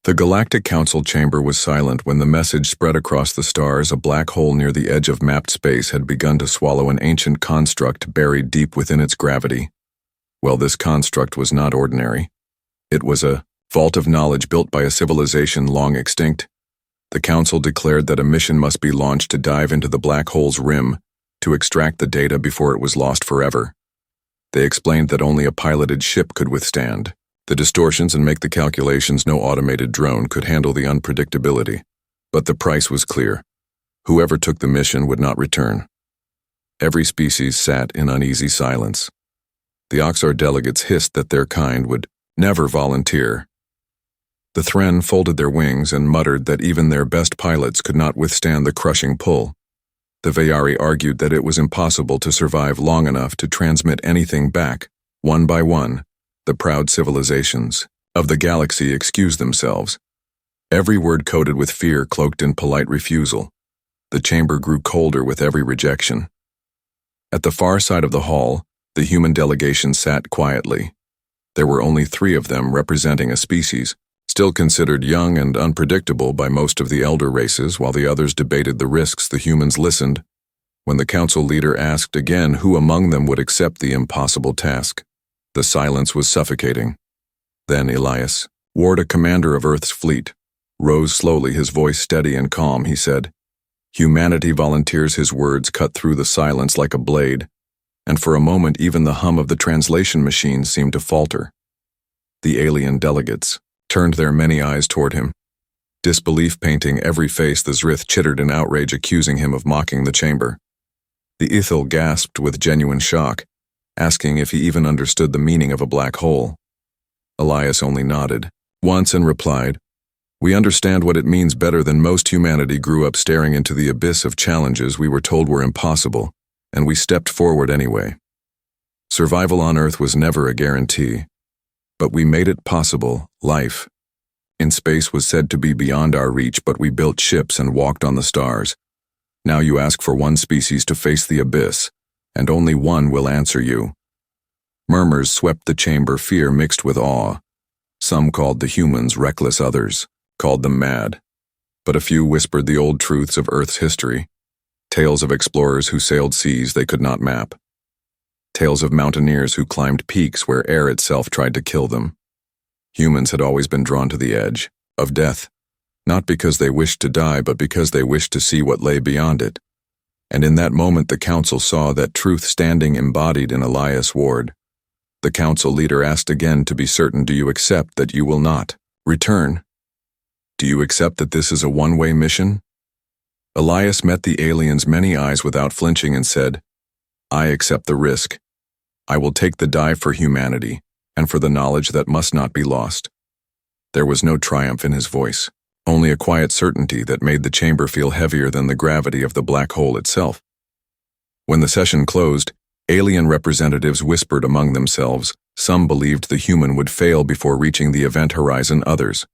The Galactic Council chamber was silent when the message spread across the stars. A black hole near the edge of mapped space had begun to swallow an ancient construct buried deep within its gravity. Well, this construct was not ordinary. It was a vault of knowledge built by a civilization long extinct. The Council declared that a mission must be launched to dive into the black hole's rim to extract the data before it was lost forever. They explained that only a piloted ship could withstand the distortions and make the calculations. No automated drone could handle the unpredictability. But the price was clear. Whoever took the mission would not return. Every species sat in uneasy silence. The Oxar delegates hissed that their kind would never volunteer. The Thren folded their wings and muttered that even their best pilots could not withstand the crushing pull. The Vayari argued that it was impossible to survive long enough to transmit anything back. One by one, the proud civilizations of the galaxy excused themselves. Every word coated with fear, cloaked in polite refusal. The chamber grew colder with every rejection. At the far side of the hall, the human delegation sat quietly. There were only 3 of them, representing a species still considered young and unpredictable by most of the elder races, while the others debated the risks. The humans listened. When the council leader asked again who among them would accept the impossible task, the silence was suffocating. Then Elias, Ward, a commander of Earth's fleet, rose slowly, his voice steady and calm. He said, "Humanity volunteers." His words cut through the silence like a blade, and for a moment even the hum of the translation machine seemed to falter. The alien delegates turned their many eyes toward him. Disbelief painting every face, the Zrith chittered in outrage, accusing him of mocking the chamber. The Ithil gasped with genuine shock, asking if he even understood the meaning of a black hole. Elias only nodded once and replied, "We understand what it means better than most. Humanity grew up staring into the abyss of challenges we were told were impossible, and we stepped forward anyway. Survival on Earth was never a guarantee, but we made it possible. Life in space was said to be beyond our reach, but we built ships and walked on the stars. Now you ask for one species to face the abyss, and only one will answer you." Murmurs swept the chamber, fear mixed with awe. Some called the humans reckless, others called them mad. But a few whispered the old truths of Earth's history. Tales of explorers who sailed seas they could not map. Tales of mountaineers who climbed peaks where air itself tried to kill them. Humans had always been drawn to the edge of death, not because they wished to die, but because they wished to see what lay beyond it. And in that moment the council saw that truth standing embodied in Elias Ward. The council leader asked again to be certain, "Do you accept that you will not return? Do you accept that this is a one-way mission?" Elias met the alien's many eyes without flinching and said, "I accept the risk. I will take the dive for humanity, and for the knowledge that must not be lost." There was no triumph in his voice, only a quiet certainty that made the chamber feel heavier than the gravity of the black hole itself. When the session closed, alien representatives whispered among themselves. Some believed the human would fail before reaching the event horizon. Others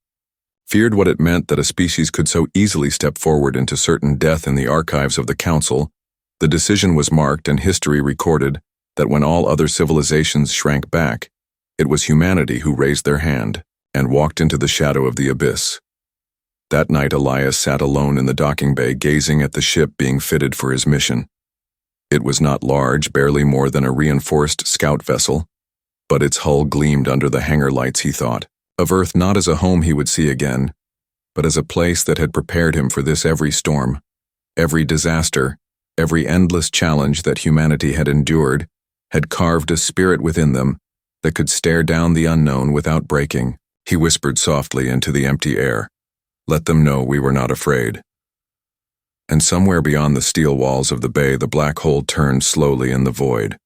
feared what it meant that a species could so easily step forward into certain death. In the archives of the council, the decision was marked and history recorded that when all other civilizations shrank back, it was humanity who raised their hand and walked into the shadow of the abyss. That night Elias sat alone in the docking bay, gazing at the ship being fitted for his mission. It was not large, barely more than a reinforced scout vessel, but its hull gleamed under the hangar lights. He thought of Earth not as a home he would see again, but as a place that had prepared him for this. Every storm, every disaster, every endless challenge that humanity had endured had carved a spirit within them that could stare down the unknown without breaking. He whispered softly into the empty air, "Let them know we were not afraid." And somewhere beyond the steel walls of the bay, the black hole turned slowly in the void.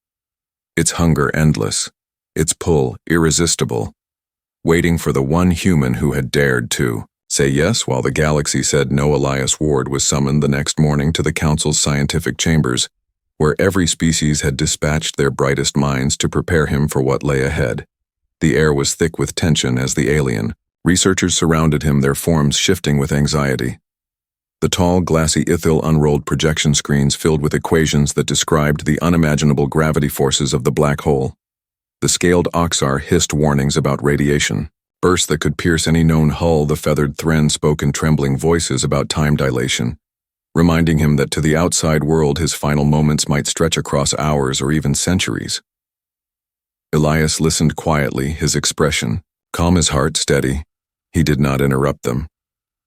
Its hunger endless, its pull irresistible, waiting for the one human who had dared to say yes while the galaxy said no. Elias Ward was summoned the next morning to the Council's scientific chambers, where every species had dispatched their brightest minds to prepare him for what lay ahead. The air was thick with tension as the alien researchers surrounded him, their forms shifting with anxiety. The tall, glassy Ithil unrolled projection screens filled with equations that described the unimaginable gravity forces of the black hole. The scaled Oxar hissed warnings about radiation, Bursts that could pierce any known hull. The feathered Thren spoke in trembling voices about time dilation, reminding him that to the outside world his final moments might stretch across hours or even centuries. Elias listened quietly, his expression calm, his heart steady. He did not interrupt them.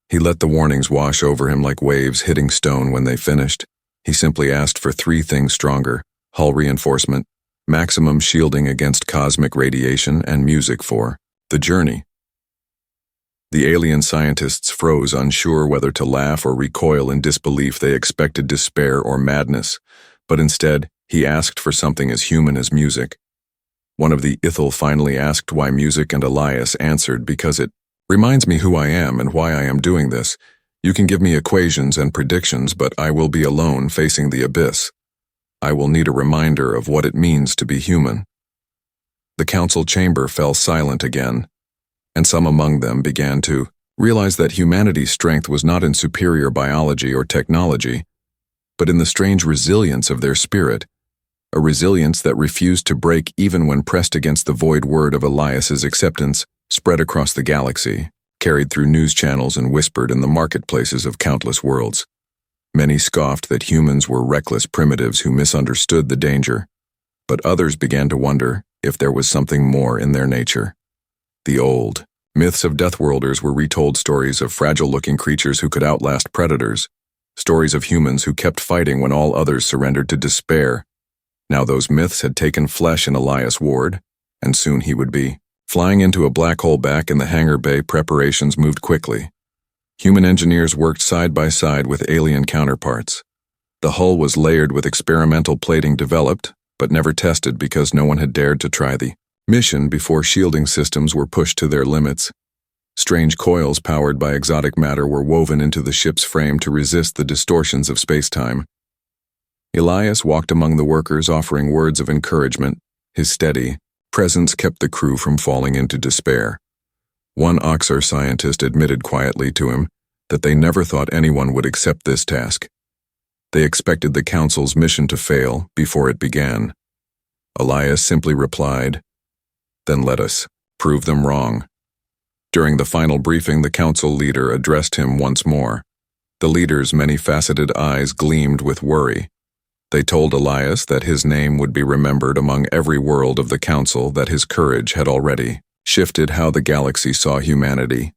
He let the warnings wash over him like waves hitting stone. When they finished, he simply asked for 3 things stronger: hull reinforcement, maximum shielding against cosmic radiation, and music for the journey. The alien scientists froze, unsure whether to laugh or recoil in disbelief. They expected despair or madness, but instead, he asked for something as human as music. One of the Ithil finally asked why music, and Elias answered, because it reminds me who I am and why I am doing this. You can give me equations and predictions, but I will be alone facing the abyss. I will need a reminder of what it means to be human. The council chamber fell silent again, and some among them began to realize that humanity's strength was not in superior biology or technology, but in the strange resilience of their spirit, a resilience that refused to break even when pressed against. The void word of Elias's acceptance spread across the galaxy, carried through news channels and whispered in the marketplaces of countless worlds. Many scoffed that humans were reckless primitives who misunderstood the danger, but others began to wonder if there was something more in their nature. The old myths of Deathworlders were retold, stories of fragile-looking creatures who could outlast predators, stories of humans who kept fighting when all others surrendered to despair. Now those myths had taken flesh in Elias Ward, and soon he would be flying into a black hole. Back in the hangar bay, preparations moved quickly. Human engineers worked side by side with alien counterparts. The hull was layered with experimental plating, developed but never tested because no one had dared to try the mission before shielding systems were pushed to their limits. Strange coils powered by exotic matter were woven into the ship's frame to resist the distortions of space-time. Elias walked among the workers, offering words of encouragement. His steady presence kept the crew from falling into despair. One Oxar scientist admitted quietly to him that they never thought anyone would accept this task. They expected the Council's mission to fail before it began. Elias simply replied, "Then let us prove them wrong." During the final briefing, the Council leader addressed him once more. The leader's many-faceted eyes gleamed with worry. They told Elias that his name would be remembered among every world of the Council, that his courage had already shifted how the galaxy saw humanity.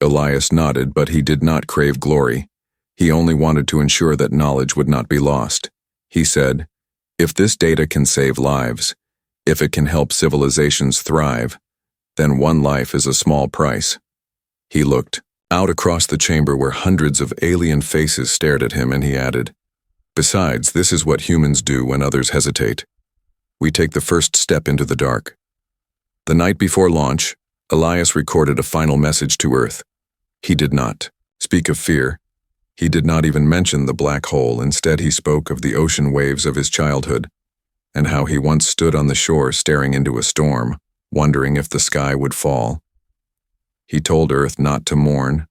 Elias nodded, but he did not crave glory. He only wanted to ensure that knowledge would not be lost. He said, "If this data can save lives, if it can help civilizations thrive, then one life is a small price." He looked out across the chamber where hundreds of alien faces stared at him, and he added, "Besides, this is what humans do when others hesitate. We take the first step into the dark." The night before launch, Elias recorded a final message to Earth. He did not speak of fear. He did not even mention the black hole. Instead, he spoke of the ocean waves of his childhood, and how he once stood on the shore staring into a storm, wondering if the sky would fall. He told Earth not to mourn,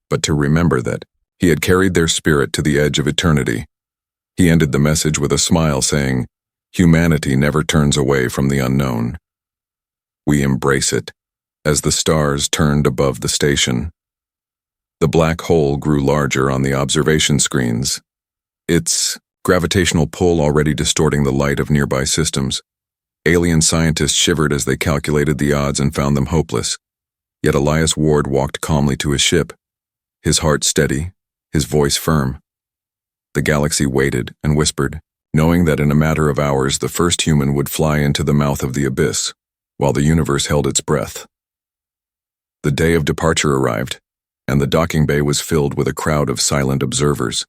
but to remember that he had carried their spirit to the edge of eternity. He ended the message with a smile, saying, "Humanity never turns away from the unknown. We embrace it." As the stars turned above the station, the black hole grew larger on the observation screens, its gravitational pull already distorting the light of nearby systems. Alien scientists shivered as they calculated the odds and found them hopeless. Yet Elias Ward walked calmly to his ship, his heart steady, his voice firm. The galaxy waited and whispered, knowing that in a matter of hours the first human would fly into the mouth of the abyss, while the universe held its breath. The day of departure arrived, and the docking bay was filled with a crowd of silent observers.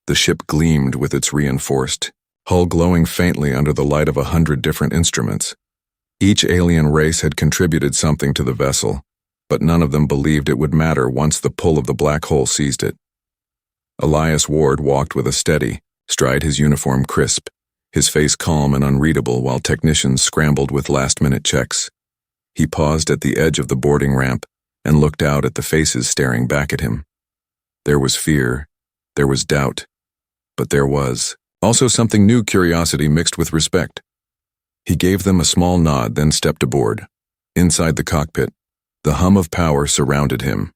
The ship gleamed with its reinforced hull glowing faintly under the light of 100 different instruments. Each alien race had contributed something to the vessel, but none of them believed it would matter once the pull of the black hole seized it. Elias Ward walked with a steady stride, his uniform crisp, his face calm and unreadable, while technicians scrambled with last-minute checks. He paused at the edge of the boarding ramp and looked out at the faces staring back at him. There was fear, there was doubt, but there was also something new, curiosity mixed with respect. He gave them a small nod, then stepped aboard. Inside the cockpit, The hum of power surrounded him.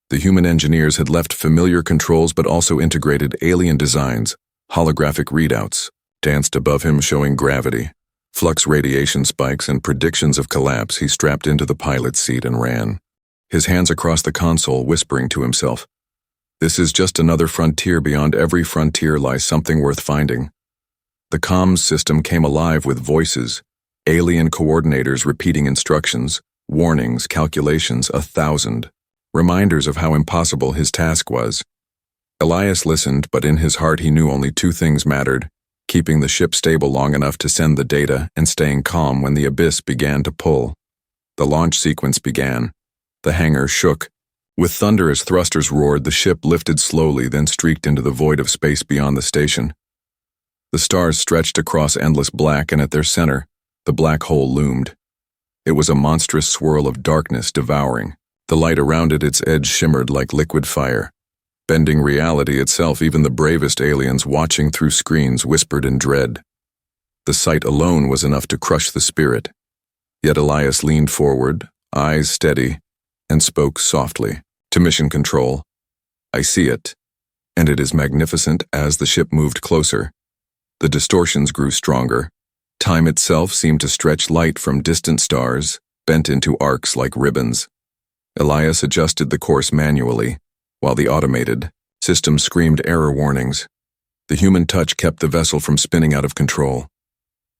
The human engineers had left familiar controls but also integrated alien designs. Holographic readouts danced above him, showing gravity, flux radiation spikes, and predictions of collapse. He strapped into the pilot's seat and ran, his hands across the console, whispering to himself, "This is just another frontier. Beyond every frontier lies something worth finding." The comms system came alive with voices, alien coordinators repeating instructions, warnings, calculations, 1,000, reminders of how impossible his task was. Elias listened, but in his heart he knew only two things mattered: keeping the ship stable long enough to send the data and staying calm when the abyss began to pull. The launch sequence began. The hangar shook. With thunder as thrusters roared, the ship lifted slowly, then streaked into the void of space beyond the station. The stars stretched across endless black, and at their center, the black hole loomed. It was a monstrous swirl of darkness devouring. The light around it, its edge shimmered like liquid fire, bending reality itself. Even the bravest aliens watching through screens whispered in dread. The sight alone was enough to crush the spirit. Yet Elias leaned forward, eyes steady, and spoke softly to Mission Control. "I see it, and it is magnificent." As the ship moved closer, the distortions grew stronger. Time itself seemed to stretch light from distant stars, bent into arcs like ribbons. Elias adjusted the course manually, while the automated system screamed error warnings. The human touch kept the vessel from spinning out of control.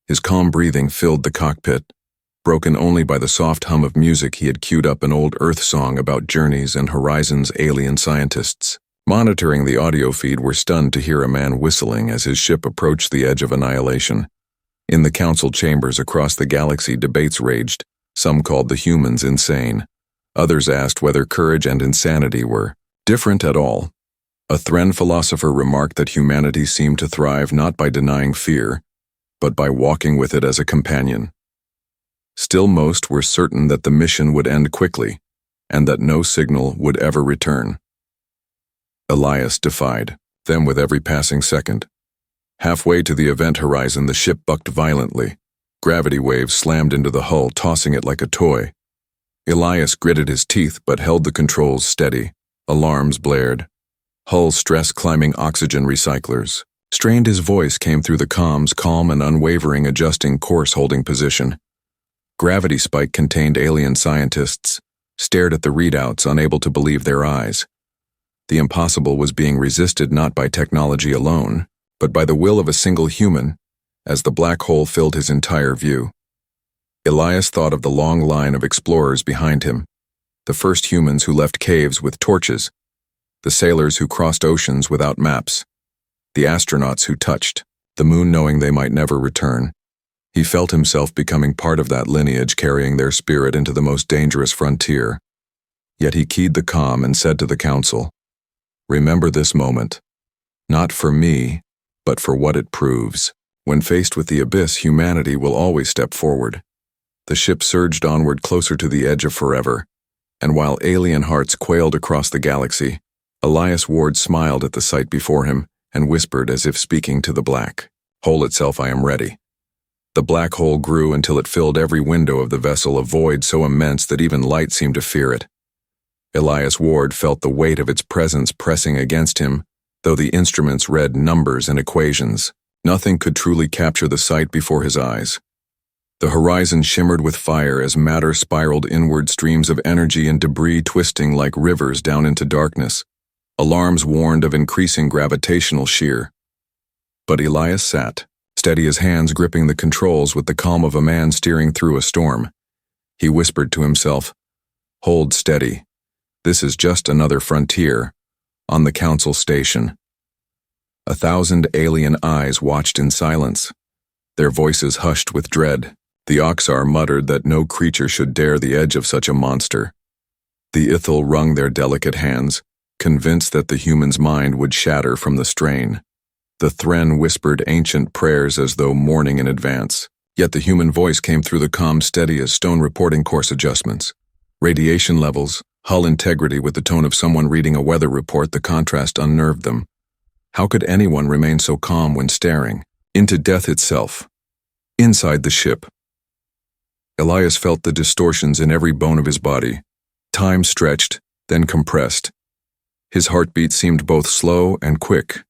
His calm breathing filled the cockpit, broken only by the soft hum of music he had queued up, an old Earth song about journeys and horizons. Alien scientists monitoring the audio feed were stunned to hear a man whistling as his ship approached the edge of annihilation. In the council chambers across the galaxy, debates raged. Some called the humans insane. Others asked whether courage and insanity were different at all. A Thren philosopher remarked that humanity seemed to thrive not by denying fear, but by walking with it as a companion. Still, most were certain that the mission would end quickly, and that no signal would ever return. Elias defied them with every passing second. Halfway to the event horizon, the ship bucked violently. Gravity waves slammed into the hull, tossing it like a toy. Elias gritted his teeth but held the controls steady. Alarms blared. Hull stress climbing, oxygen recyclers. Strained, his voice came through the comms, calm and unwavering, adjusting course, holding position. Gravity spike contained. Alien scientists stared at the readouts, unable to believe their eyes. The impossible was being resisted not by technology alone, but by the will of a single human, as the black hole filled his entire view. Elias thought of the long line of explorers behind him, the first humans who left caves with torches, the sailors who crossed oceans without maps, the astronauts who touched the moon knowing they might never return. He felt himself becoming part of that lineage, carrying their spirit into the most dangerous frontier. Yet he keyed the comm and said to the council, "Remember this moment, not for me, but for what it proves. When faced with the abyss, humanity will always step forward." The ship surged onward, closer to the edge of forever, and while alien hearts quailed across the galaxy, Elias Ward smiled at the sight before him and whispered, as if speaking to the black hole itself, "I am ready." The black hole grew until it filled every window of the vessel, a void so immense that even light seemed to fear it. Elias Ward felt the weight of its presence pressing against him, though the instruments read numbers and equations. Nothing could truly capture the sight before his eyes. The horizon shimmered with fire as matter spiraled inward, streams of energy and debris twisting like rivers down into darkness. Alarms warned of increasing gravitational shear. But Elias sat, steady, his hands gripping the controls with the calm of a man steering through a storm. He whispered to himself, "Hold steady. This is just another frontier." On the council station, 1,000 alien eyes watched in silence, their voices hushed with dread. The Oxar muttered that no creature should dare the edge of such a monster. The Ithil wrung their delicate hands, convinced that the human's mind would shatter from the strain. The Thren whispered ancient prayers as though mourning in advance. Yet the human voice came through the comm, steady as stone, reporting course adjustments, radiation levels, hull integrity. With the tone of someone reading a weather report, the contrast unnerved them. How could anyone remain so calm when staring into death itself? Inside the ship, Elias felt the distortions in every bone of his body. Time stretched, then compressed. His heartbeat seemed both slow and quick.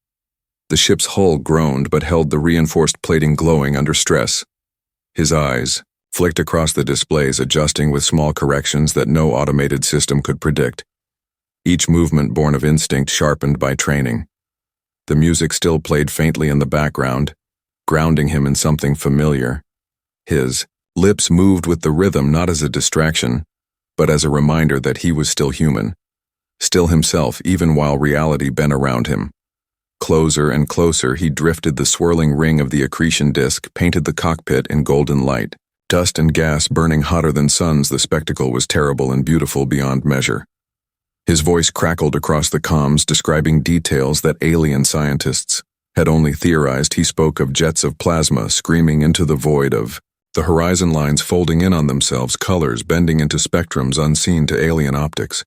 The ship's hull groaned but held the reinforced plating glowing under stress. His eyes flicked across the displays, adjusting with small corrections that no automated system could predict. Each movement born of instinct, sharpened by training. The music still played faintly in the background, grounding him in something familiar. His lips moved with the rhythm not as a distraction, but as a reminder that he was still human, still himself even while reality bent around him. Closer and closer he drifted. The swirling ring of the accretion disk painted the cockpit in golden light. Dust and gas burning hotter than suns, the spectacle was terrible and beautiful beyond measure. His voice crackled across the comms, describing details that alien scientists had only theorized. He spoke of jets of plasma screaming into the void, of the horizon lines folding in on themselves, colors bending into spectrums unseen to alien optics.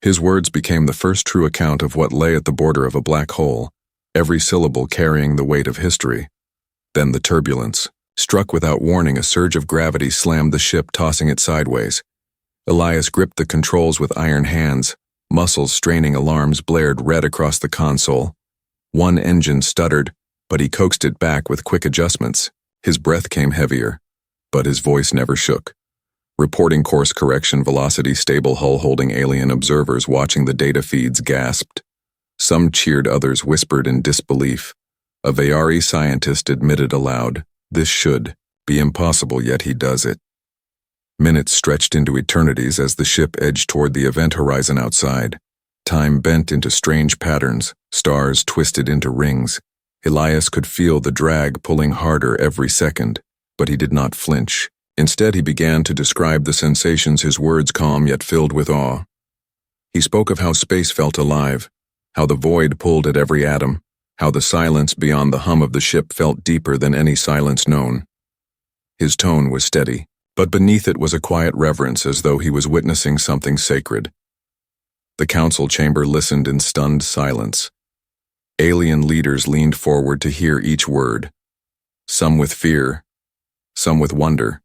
His words became the first true account of what lay at the border of a black hole, every syllable carrying the weight of history. Then the turbulence. Struck without warning, a surge of gravity slammed the ship, tossing it sideways. Elias gripped the controls with iron hands, muscles straining. Alarms blared red across the console. One engine stuttered, but he coaxed it back with quick adjustments. His breath came heavier, but his voice never shook. Reporting course correction, velocity stable, hull holding. Alien observers watching the data feeds gasped. Some cheered, others whispered in disbelief. A Vayari scientist admitted aloud, "This should be impossible, yet he does it." Minutes stretched into eternities as the ship edged toward the event horizon outside. Time bent into strange patterns, stars twisted into rings. Elias could feel the drag pulling harder every second, but he did not flinch. Instead, he began to describe the sensations, his words calm yet filled with awe. He spoke of how space felt alive, how the void pulled at every atom, how the silence beyond the hum of the ship felt deeper than any silence known. His tone was steady, but beneath it was a quiet reverence, as though he was witnessing something sacred. The council chamber listened in stunned silence. Alien leaders leaned forward to hear each word, some with fear, some with wonder.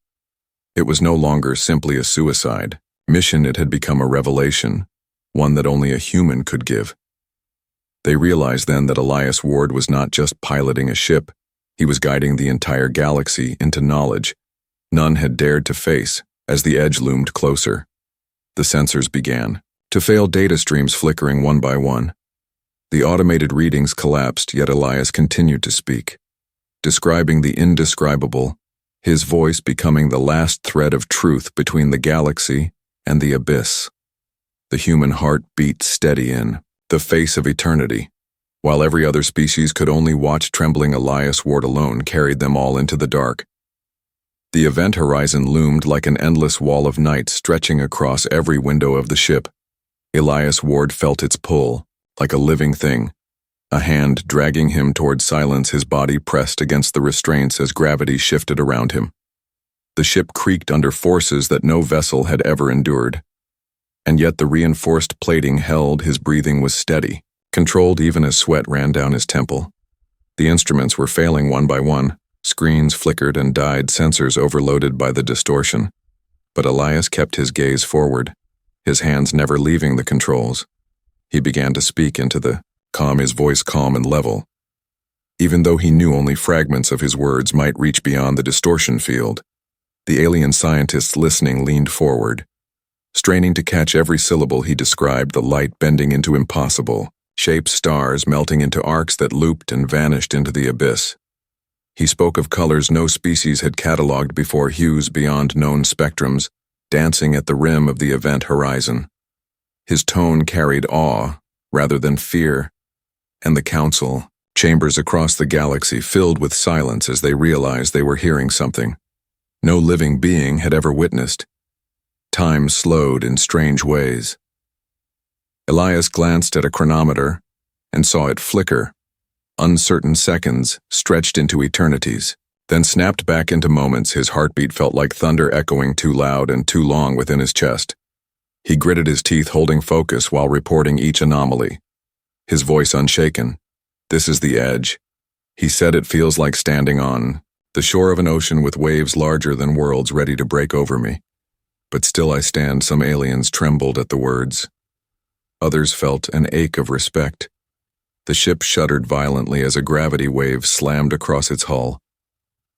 It was no longer simply a suicide mission, it had become a revelation, one that only a human could give. They realized then that Elias Ward was not just piloting a ship, he was guiding the entire galaxy into knowledge none had dared to face. As the edge loomed closer, the sensors began to fail, data streams flickering one by one. The automated readings collapsed, yet Elias continued to speak, describing the indescribable, his voice becoming the last thread of truth between the galaxy and the abyss. The human heart beat steady in the face of eternity, while every other species could only watch trembling. Elias Ward alone carried them all into the dark. The event horizon loomed like an endless wall of night stretching across every window of the ship. Elias Ward felt its pull, like a living thing, a hand dragging him toward silence. His body pressed against the restraints as gravity shifted around him. The ship creaked under forces that no vessel had ever endured. And yet the reinforced plating held. His breathing was steady, controlled even as sweat ran down his temple. The instruments were failing one by one. Screens flickered and died, sensors overloaded by the distortion. But Elias kept his gaze forward, his hands never leaving the controls. He began to speak into the calm, his voice calm and level. Even though he knew only fragments of his words might reach beyond the distortion field, the alien scientists listening leaned forward. Straining to catch every syllable, he described the light bending into impossible shapes, stars melting into arcs that looped and vanished into the abyss. He spoke of colors no species had catalogued before, hues beyond known spectrums, dancing at the rim of the event horizon. His tone carried awe rather than fear, and the council chambers across the galaxy filled with silence as they realized they were hearing something no living being had ever witnessed. Time slowed in strange ways. Elias glanced at a chronometer and saw it flicker. Uncertain seconds stretched into eternities, then snapped back into moments. His heartbeat felt like thunder echoing too loud and too long within his chest. He gritted his teeth, holding focus while reporting each anomaly. His voice unshaken. "This is the edge," he said. "It feels like standing on the shore of an ocean with waves larger than worlds ready to break over me. But still I stand, some aliens trembled at the words. Others felt an ache of respect. The ship shuddered violently as a gravity wave slammed across its hull.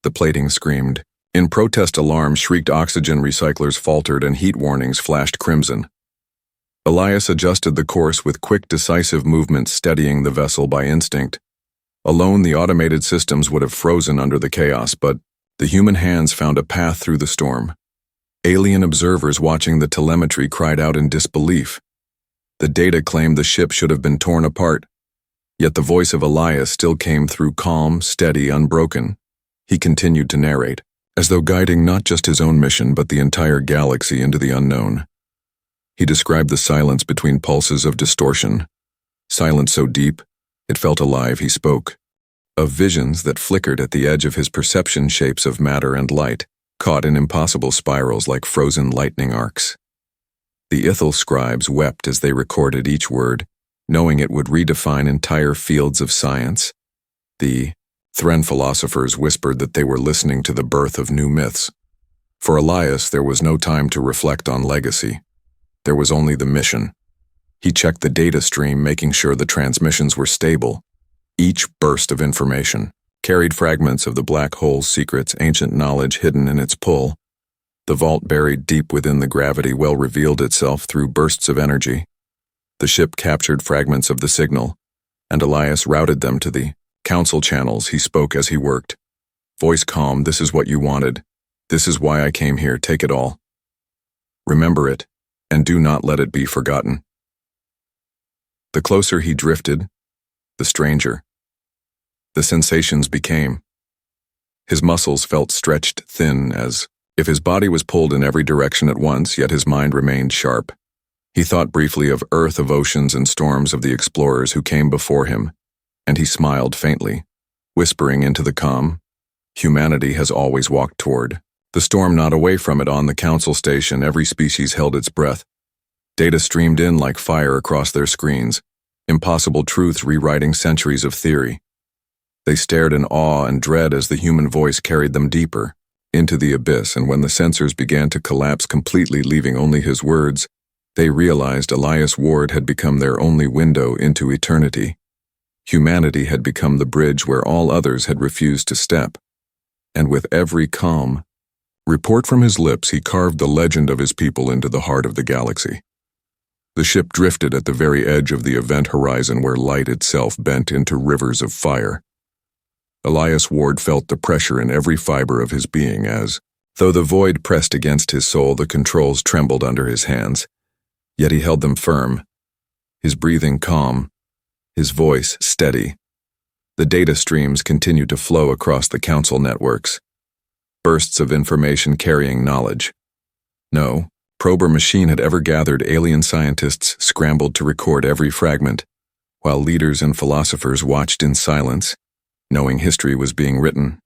The plating screamed. In protest, alarms shrieked, oxygen recyclers faltered, and heat warnings flashed crimson. Elias adjusted the course with quick, decisive movements, steadying the vessel by instinct. Alone, the automated systems would have frozen under the chaos, but the human hands found a path through the storm. Alien observers watching the telemetry cried out in disbelief. The data claimed the ship should have been torn apart. Yet the voice of Elias still came through, calm, steady, unbroken. He continued to narrate, as though guiding not just his own mission but the entire galaxy into the unknown. He described the silence between pulses of distortion. Silence so deep, it felt alive. He spoke of visions that flickered at the edge of his perception, shapes of matter and light, caught in impossible spirals like frozen lightning arcs. The Ithel scribes wept as they recorded each word, knowing it would redefine entire fields of science. The Thren philosophers whispered that they were listening to the birth of new myths. For Elias, there was no time to reflect on legacy. There was only the mission. He checked the data stream, making sure the transmissions were stable. Each burst of information carried fragments of the black hole's secrets, ancient knowledge hidden in its pull. The vault buried deep within the gravity well revealed itself through bursts of energy. The ship captured fragments of the signal, and Elias routed them to the council channels. He spoke as he worked. Voice calm, "This is what you wanted. This is why I came here. Take it all. Remember it, and do not let it be forgotten." The closer he drifted, the stranger the sensations became. His muscles felt stretched thin, as if his body was pulled in every direction at once, yet his mind remained sharp. He thought briefly of Earth, of oceans and storms, of the explorers who came before him, and he smiled faintly, whispering into the calm, "Humanity has always walked toward the storm, not away from it." On the council station, every species held its breath. Data streamed in like fire across their screens, impossible truths rewriting centuries of theory. They stared in awe and dread as the human voice carried them deeper into the abyss, and when the sensors began to collapse completely, leaving only his words, they realized Elias Ward had become their only window into eternity. Humanity had become the bridge where all others had refused to step. And with every calm report from his lips, he carved the legend of his people into the heart of the galaxy. The ship drifted at the very edge of the event horizon, where light itself bent into rivers of fire. Elias Ward felt the pressure in every fiber of his being as, though the void pressed against his soul, the controls trembled under his hands. Yet he held them firm, his breathing calm, his voice steady. The data streams continued to flow across the council networks, bursts of information carrying knowledge. No prober machine had ever gathered. Alien scientists scrambled to record every fragment, while leaders and philosophers watched in silence, knowing history was being written.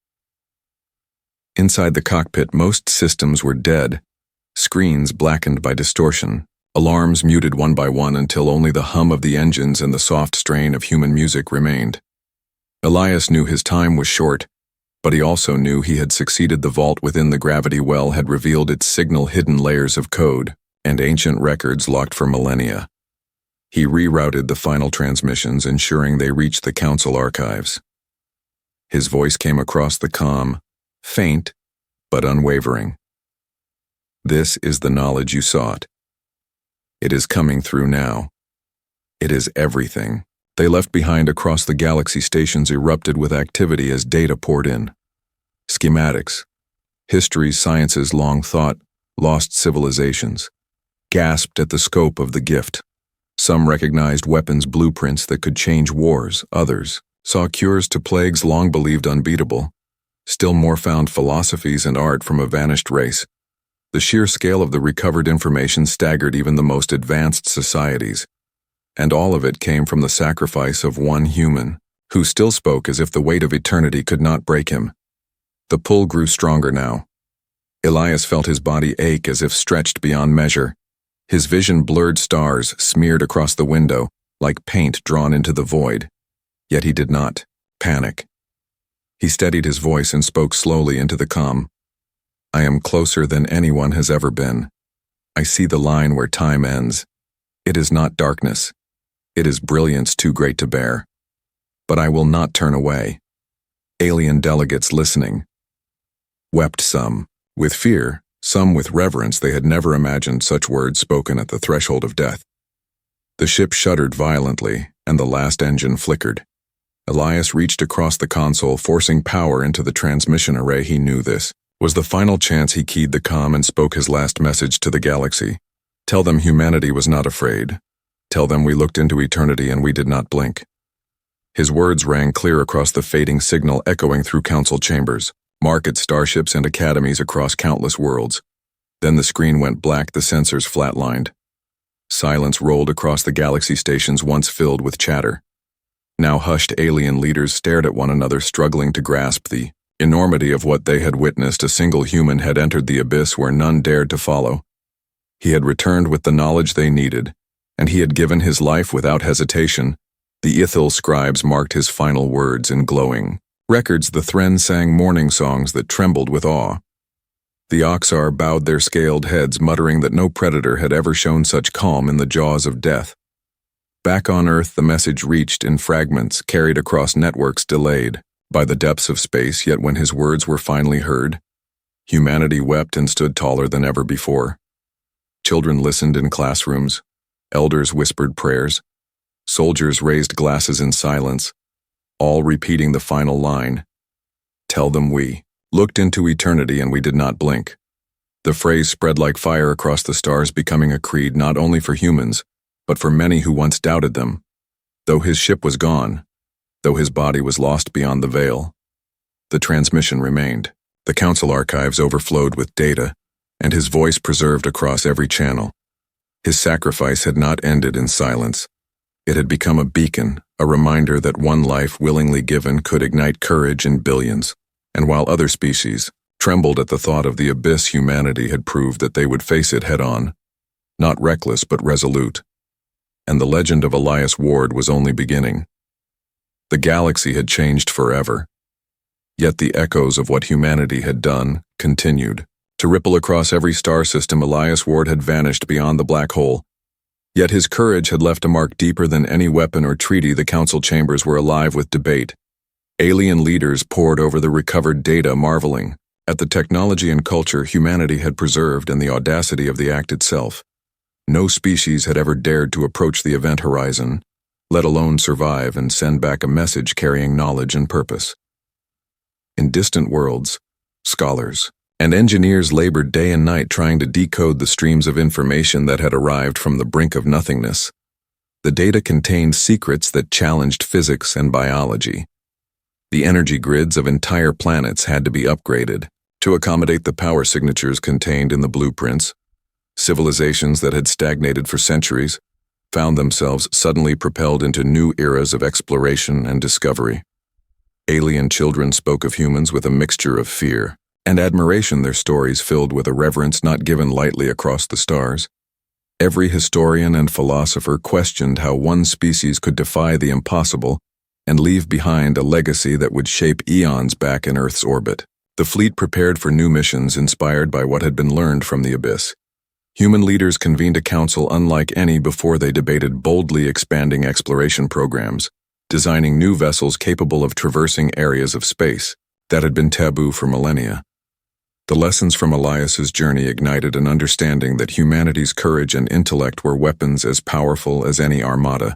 Inside the cockpit, most systems were dead, screens blackened by distortion, alarms muted one by one until only the hum of the engines and the soft strain of human music remained. Elias knew his time was short, but he also knew he had succeeded. The vault within the gravity well had revealed its signal, hidden layers of code, and ancient records locked for millennia. He rerouted the final transmissions, ensuring they reached the council archives. His voice came across the comm, faint but unwavering. "This is the knowledge you sought. It is coming through now. It is everything." They left behind across the galaxy. Stations erupted with activity as data poured in. Schematics, histories, sciences long thought, lost civilizations, gasped at the scope of the gift. Some recognized weapons blueprints that could change wars. Others saw cures to plagues long believed unbeatable. Still more found philosophies and art from a vanished race. The sheer scale of the recovered information staggered even the most advanced societies. And all of it came from the sacrifice of one human, who still spoke as if the weight of eternity could not break him. The pull grew stronger now. Elias felt his body ache as if stretched beyond measure. His vision blurred, stars smeared across the window, like paint drawn into the void. Yet he did not panic. He steadied his voice and spoke slowly into the comm. "I am closer than anyone has ever been. I see the line where time ends. It is not darkness. It is brilliance too great to bear. But I will not turn away. Alien delegates listening wept, some with fear, some with reverence. They had never imagined such words spoken at the threshold of death. The ship shuddered violently, and the last engine flickered. Elias reached across the console, forcing power into the transmission array. He knew this was the final chance. He keyed the comm and spoke his last message to the galaxy. Tell them humanity was not afraid. Tell them we looked into eternity and we did not blink. His words rang clear across the fading signal, echoing through council chambers, market starships and academies across countless worlds. Then the screen went black, the sensors flatlined. Silence rolled across the galaxy stations once filled with chatter. Now hushed, alien leaders stared at one another, struggling to grasp the enormity of what they had witnessed. A single human had entered the abyss where none dared to follow. He had returned with the knowledge they needed, and he had given his life without hesitation. The Ithil scribes marked his final words in glowing records. The Thren sang mourning songs that trembled with awe. The Oxar bowed their scaled heads, muttering that no predator had ever shown such calm in the jaws of death. Back on Earth, the message reached in fragments, carried across networks, delayed by the depths of space. Yet when his words were finally heard, humanity wept and stood taller than ever before. Children listened in classrooms. Elders whispered prayers. Soldiers raised glasses in silence, all repeating the final line. Tell them we looked into eternity and we did not blink. The phrase spread like fire across the stars, becoming a creed not only for humans, but for many who once doubted them. Though his ship was gone, though his body was lost beyond the veil, the transmission remained. The council archives overflowed with data, and his voice preserved across every channel. His sacrifice had not ended in silence. It had become a beacon, a reminder that one life willingly given could ignite courage in billions. And while other species trembled at the thought of the abyss, humanity had proved that they would face it head-on, not reckless but resolute. And the legend of Elias Ward was only beginning. The galaxy had changed forever. Yet the echoes of what humanity had done continued to ripple across every star system. Elias Ward had vanished beyond the black hole. Yet his courage had left a mark deeper than any weapon or treaty. The council chambers were alive with debate. Alien leaders pored over the recovered data, marveling at the technology and culture humanity had preserved and the audacity of the act itself. No species had ever dared to approach the event horizon, let alone survive and send back a message carrying knowledge and purpose. In distant worlds, scholars and engineers labored day and night trying to decode the streams of information that had arrived from the brink of nothingness. The data contained secrets that challenged physics and biology. The energy grids of entire planets had to be upgraded to accommodate the power signatures contained in the blueprints. Civilizations that had stagnated for centuries found themselves suddenly propelled into new eras of exploration and discovery. Alien children spoke of humans with a mixture of fear and admiration, their stories filled with a reverence not given lightly across the stars. Every historian and philosopher questioned how one species could defy the impossible and leave behind a legacy that would shape eons back in Earth's orbit. The fleet prepared for new missions inspired by what had been learned from the abyss. Human leaders convened a council unlike any before. They debated boldly expanding exploration programs, designing new vessels capable of traversing areas of space that had been taboo for millennia. The lessons from Elias's journey ignited an understanding that humanity's courage and intellect were weapons as powerful as any armada,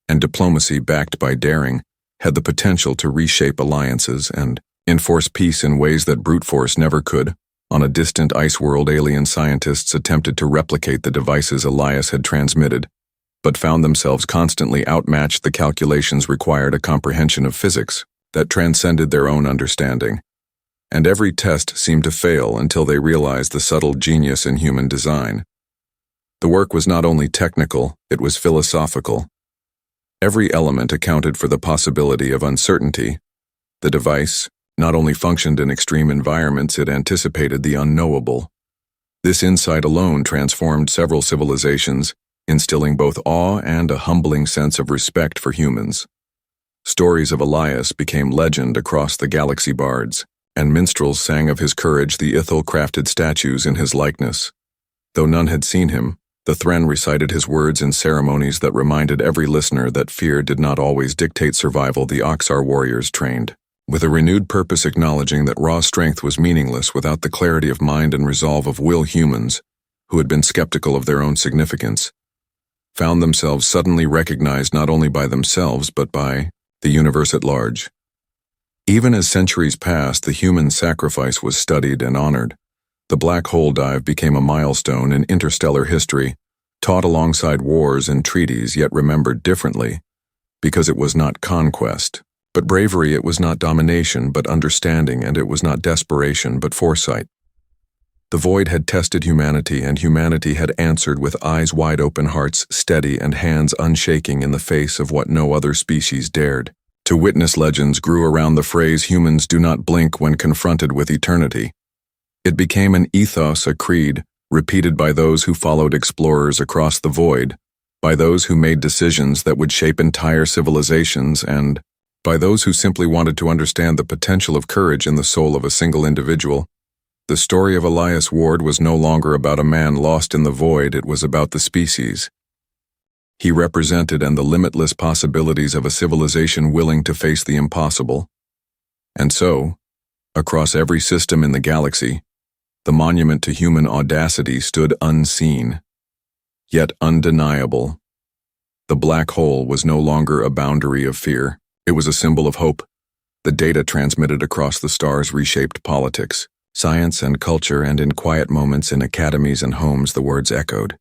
and diplomacy backed by daring had the potential to reshape alliances and enforce peace in ways that brute force never could. On a distant ice world, alien scientists attempted to replicate the devices Elias had transmitted, but found themselves constantly outmatched. The calculations required a comprehension of physics that transcended their own understanding, and every test seemed to fail until they realized the subtle genius in human design. The work was not only technical, it was philosophical. Every element accounted for the possibility of uncertainty. The device not only functioned in extreme environments, it anticipated the unknowable. This insight alone transformed several civilizations, instilling both awe and a humbling sense of respect for humans. Stories of Elias became legend across the galaxy. Bards and minstrels sang of his courage. The Ithil crafted statues in his likeness. Though none had seen him, the Thren recited his words in ceremonies that reminded every listener that fear did not always dictate survival. The Oxar warriors trained, with a renewed purpose, acknowledging that raw strength was meaningless without the clarity of mind and resolve of will. Humans, who had been skeptical of their own significance, found themselves suddenly recognized not only by themselves but by the universe at large. Even as centuries passed, the human sacrifice was studied and honored. The black hole dive became a milestone in interstellar history, taught alongside wars and treaties, yet remembered differently, because it was not conquest, but bravery. It was not domination, but understanding, and it was not desperation, but foresight. The void had tested humanity, and humanity had answered with eyes wide open, hearts steady, and hands unshaking in the face of what no other species dared. To witness legends grew around the phrase, "Humans do not blink when confronted with eternity." It became an ethos, a creed, repeated by those who followed explorers across the void, by those who made decisions that would shape entire civilizations, and by those who simply wanted to understand the potential of courage in the soul of a single individual. The story of Elias Ward was no longer about a man lost in the void, it was about the species he represented and the limitless possibilities of a civilization willing to face the impossible. And so, across every system in the galaxy, the monument to human audacity stood unseen, yet undeniable. The black hole was no longer a boundary of fear, it was a symbol of hope. The data transmitted across the stars reshaped politics, science, and culture, and in quiet moments in academies and homes the words echoed.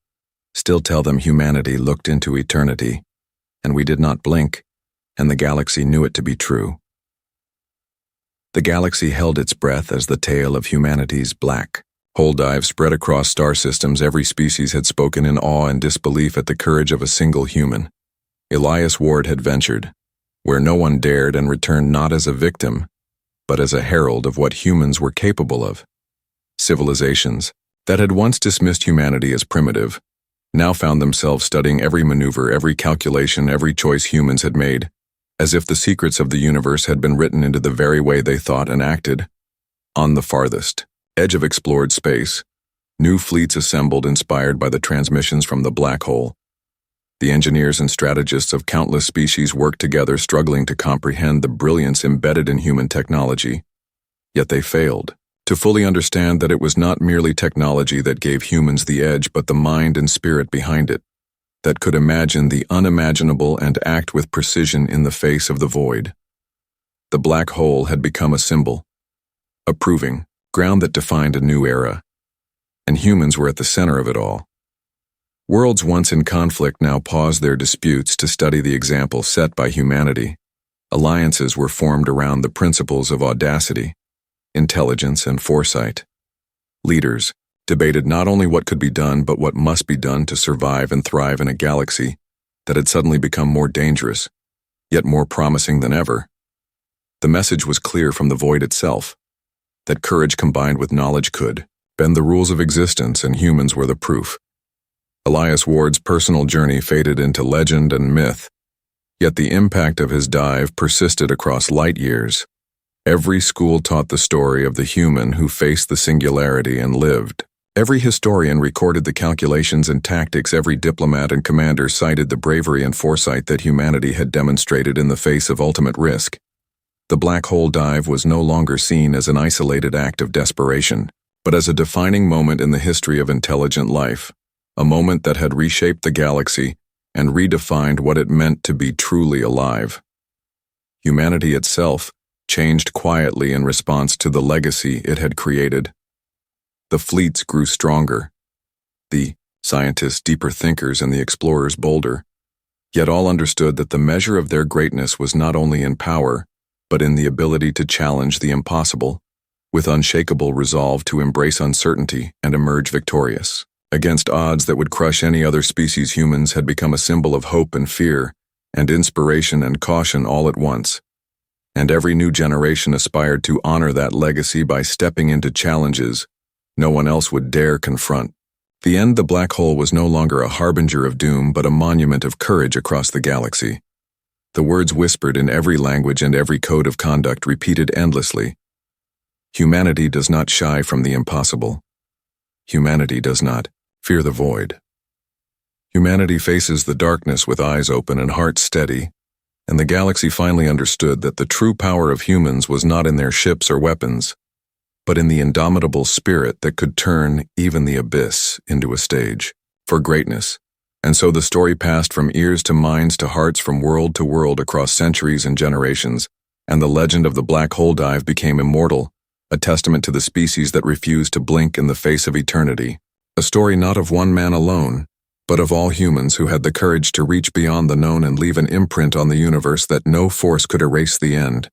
Still tell them humanity looked into eternity, and we did not blink, and the galaxy knew it to be true. The galaxy held its breath as the tale of humanity's black hole dive spread across star systems. Every species had spoken in awe and disbelief at the courage of a single human. Elias Ward had ventured where no one dared and returned not as a victim, but as a herald of what humans were capable of. Civilizations that had once dismissed humanity as primitive now found themselves studying every maneuver, every calculation, every choice humans had made, as if the secrets of the universe had been written into the very way they thought and acted. On the farthest edge of explored space, new fleets assembled, inspired by the transmissions from the black hole. The engineers and strategists of countless species worked together, struggling to comprehend the brilliance embedded in human technology. Yet they failed to fully understand that it was not merely technology that gave humans the edge, but the mind and spirit behind it, that could imagine the unimaginable and act with precision in the face of the void. The black hole had become a symbol, a proving ground that defined a new era, and humans were at the center of it all. Worlds once in conflict now paused their disputes to study the example set by humanity. Alliances were formed around the principles of audacity, intelligence, and foresight. Leaders debated not only what could be done but what must be done to survive and thrive in a galaxy that had suddenly become more dangerous, yet more promising than ever. The message was clear from the void itself, that courage combined with knowledge could bend the rules of existence, and humans were the proof. Elias Ward's personal journey faded into legend and myth, yet the impact of his dive persisted across light years. Every school taught the story of the human who faced the singularity and lived. Every historian recorded the calculations and tactics. Every diplomat and commander cited the bravery and foresight that humanity had demonstrated in the face of ultimate risk. The black hole dive was no longer seen as an isolated act of desperation, but as a defining moment in the history of intelligent life, a moment that had reshaped the galaxy and redefined what it meant to be truly alive. Humanity itself changed quietly in response to the legacy it had created. The fleets grew stronger, the scientists deeper thinkers, and the explorers bolder, yet all understood that the measure of their greatness was not only in power, but in the ability to challenge the impossible, with unshakable resolve to embrace uncertainty and emerge victorious. Against odds that would crush any other species, humans had become a symbol of hope and fear, and inspiration and caution all at once. And every new generation aspired to honor that legacy by stepping into challenges no one else would dare confront. The end, the black hole, was no longer a harbinger of doom, but a monument of courage across the galaxy. The words whispered in every language and every code of conduct repeated endlessly. Humanity does not shy from the impossible. Humanity does not Fear the void. Humanity faces the darkness with eyes open and hearts steady, and the galaxy finally understood that the true power of humans was not in their ships or weapons, but in the indomitable spirit that could turn even the abyss into a stage for greatness. And so the story passed from ears to minds to hearts, from world to world across centuries and generations, and the legend of the black hole dive became immortal, a testament to the species that refused to blink in the face of eternity. A story not of one man alone, but of all humans who had the courage to reach beyond the known and leave an imprint on the universe that no force could erase. The end.